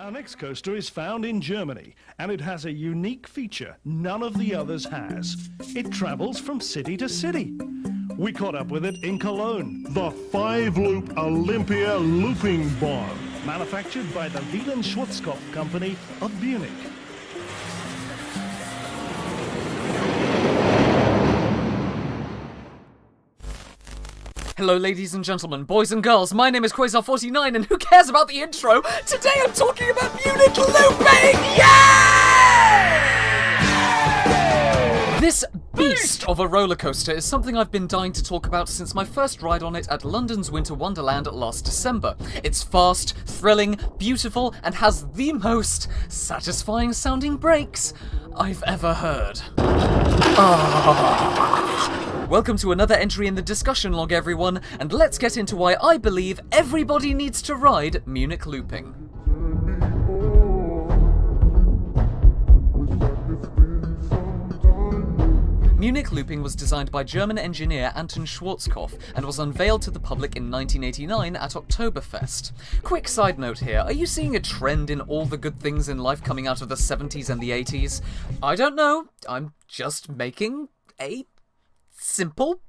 Our next coaster is found in Germany, and it has a unique feature none of the others has. It travels from city to city. We caught up with it in Cologne. The 5-loop Olympia looping bar. Manufactured by the Wieland Schwarzkopf Company of Munich. Hello ladies and gentlemen, boys and girls, my name is Quazar49 and who cares about the intro? Today I'm talking about Munich Looping! Yay! This beast of a roller coaster is something I've been dying to talk about since my first ride on it at London's Winter Wonderland last December. It's fast, thrilling, beautiful, and has the most satisfying sounding brakes I've ever heard. Welcome to another entry in the discussion log, everyone, and let's get into why I believe everybody needs to ride Munich Looping. Munich Looping was designed by German engineer Anton Schwarzkopf and was unveiled to the public in 1989 at Oktoberfest. Quick side note here, are you seeing a trend in all the good things in life coming out of the 70s and the 80s? I don't know, I'm just making a simple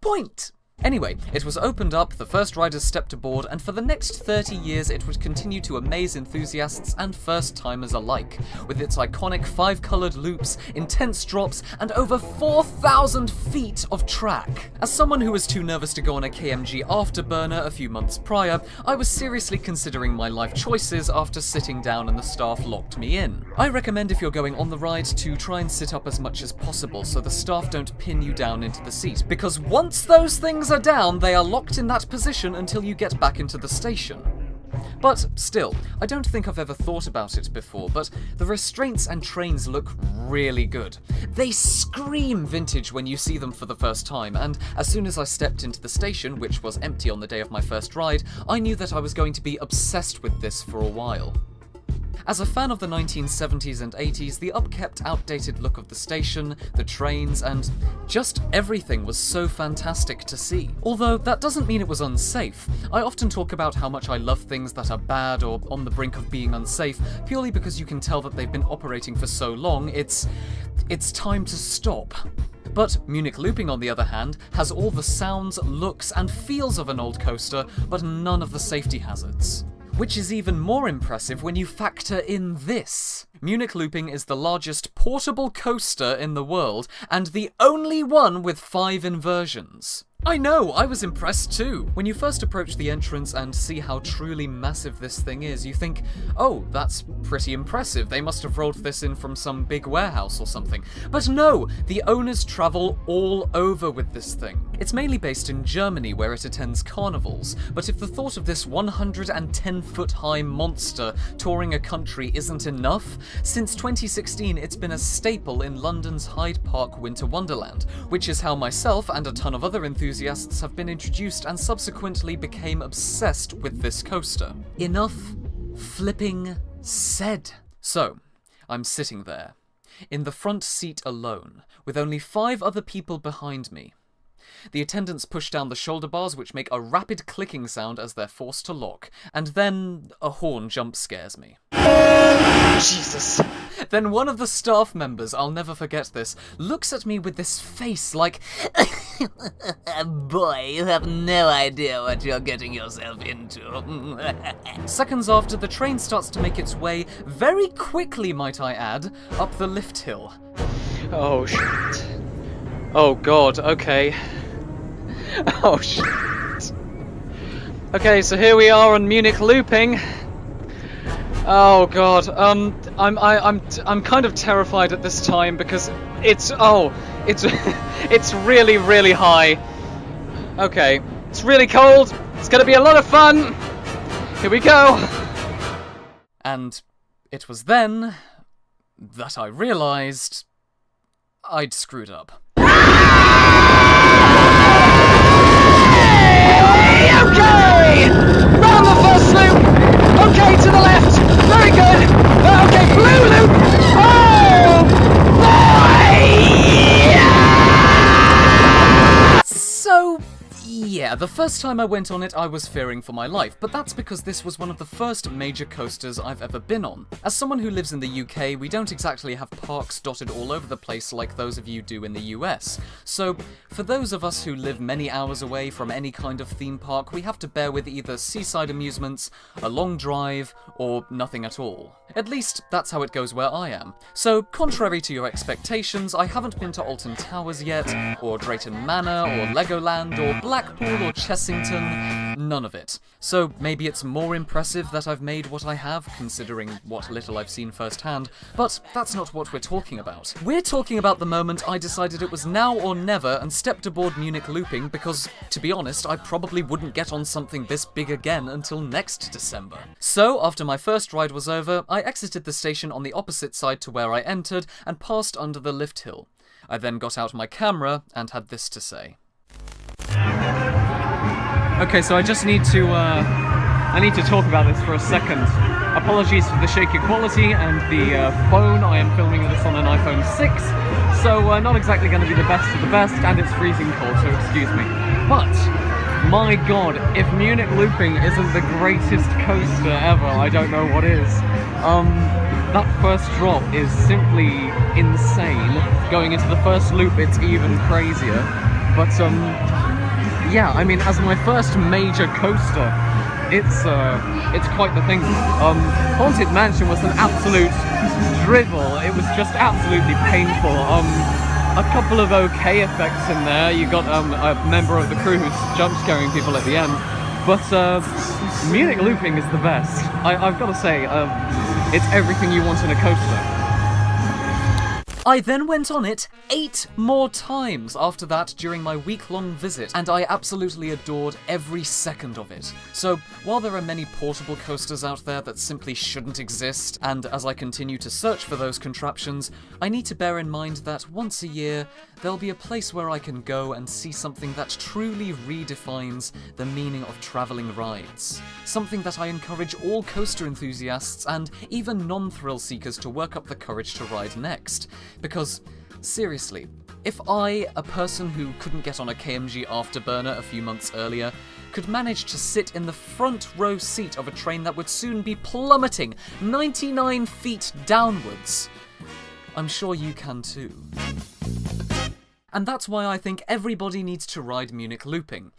point. Anyway, it was opened up, the first riders stepped aboard, and for the next 30 years it would continue to amaze enthusiasts and first-timers alike, with its iconic 5-coloured loops, intense drops, and over 4,000 feet of track. As someone who was too nervous to go on a KMG afterburner a few months prior, I was seriously considering my life choices after sitting down and the staff locked me in. I recommend if you're going on the ride to try and sit up as much as possible so the staff don't pin you down into the seat, because once those things are down, they are locked in that position until you get back into the station. But still, I don't think I've ever thought about it before, but the restraints and trains look really good. They scream vintage when you see them for the first time, and as soon as I stepped into the station, which was empty on the day of my first ride, I knew that I was going to be obsessed with this for a while. As a fan of the 1970s and 80s, the upkept, outdated look of the station, the trains, and just everything was so fantastic to see. Although that doesn't mean it was unsafe. I often talk about how much I love things that are bad or on the brink of being unsafe, purely because you can tell that they've been operating for so long, it's time to stop. But Munich Looping, on the other hand, has all the sounds, looks, and feels of an old coaster, but none of the safety hazards. Which is even more impressive when you factor in this. Munich Looping is the largest portable coaster in the world, and the only one with 5 inversions. I know, I was impressed too. When you first approach the entrance and see how truly massive this thing is, you think, oh, that's pretty impressive. They must have rolled this in from some big warehouse or something. But no, the owners travel all over with this thing. It's mainly based in Germany, where it attends carnivals, but if the thought of this 110-foot-high monster touring a country isn't enough, since 2016 it's been a staple in London's Hyde Park Winter Wonderland, which is how myself and a ton of other enthusiasts have been introduced and subsequently became obsessed with this coaster. Enough flipping said. So, I'm sitting there, in the front seat alone, with only 5 other people behind me. The attendants push down the shoulder bars, which make a rapid clicking sound as they're forced to lock, and then a horn jump scares me. Jesus. Then one of the staff members, I'll never forget this, looks at me with this face like, boy, you have no idea what you're getting yourself into. Seconds after, the train starts to make its way, very quickly might I add, up the lift hill. Oh shit. Oh god, okay. Oh shit. Okay, so here we are on Munich Looping. Oh god, I'm kind of terrified at this time because it's it's really high. Okay, it's really cold. It's gonna be a lot of fun. Here we go. And it was then that I realized I'd screwed up. Okay! Round the first loop! Okay, to the left! Very good! Okay, blue loop! Oh! Boy! So, yeah, the first time I went on it I was fearing for my life, but that's because this was one of the first major coasters I've ever been on. As someone who lives in the UK, we don't exactly have parks dotted all over the place like those of you do in the US. So, for those of us who live many hours away from any kind of theme park, we have to bear with either seaside amusements, a long drive, or nothing at all. At least, that's how it goes where I am. So, contrary to your expectations, I haven't been to Alton Towers yet, or Drayton Manor, or Legoland, or Blackpool, or Chessington, none of it. So, maybe it's more impressive that I've made what I have, considering what little I've seen firsthand, but that's not what we're talking about. We're talking about the moment I decided it was now or never and stepped aboard Munich Looping because, to be honest, I probably wouldn't get on something this big again until next December. So, after my first ride was over, I exited the station on the opposite side to where I entered and passed under the lift hill. I then got out my camera and had this to say. Okay, so I just need to talk about this for a second. Apologies for the shaky quality and the phone. I am filming this on an iPhone 6, so not exactly going to be the best of the best, and it's freezing cold, so excuse me. But, my god, if Munich Looping isn't the greatest coaster ever, I don't know what is. That first drop is simply insane. Going into the first loop, it's even crazier. But, yeah, I mean, as my first major coaster, it's quite the thing. Haunted Mansion was an absolute drivel. It was just absolutely painful. A couple of okay effects in there. You got a member of the crew who's jump scaring people at the end. But Munich Looping is the best. I've got to say, it's everything you want in a coaster. I then went on it 8 more times after that during my week-long visit, and I absolutely adored every second of it. So, while there are many portable coasters out there that simply shouldn't exist, and as I continue to search for those contraptions, I need to bear in mind that once a year, there'll be a place where I can go and see something that truly redefines the meaning of travelling rides. Something that I encourage all coaster enthusiasts and even non-thrill seekers to work up the courage to ride next. Because, seriously, if I, a person who couldn't get on a KMG Afterburner a few months earlier, could manage to sit in the front row seat of a train that would soon be plummeting 99 feet downwards, I'm sure you can too. And that's why I think everybody needs to ride Munich Looping.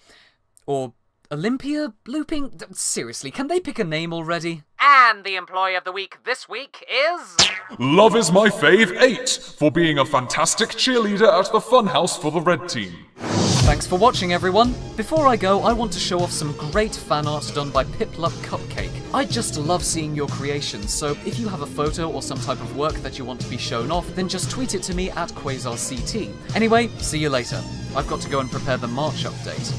Or Olympia Looping? Seriously, can they pick a name already? And the Employee of the Week this week is... Love is my fave 8 for being a fantastic cheerleader at the Funhouse for the Red Team. Thanks for watching, everyone. Before I go, I want to show off some great fan art done by Piplup Cupcake. I just love seeing your creations, so if you have a photo or some type of work that you want to be shown off, then just tweet it to me at QuazarCT. Anyway, see you later. I've got to go and prepare the March update.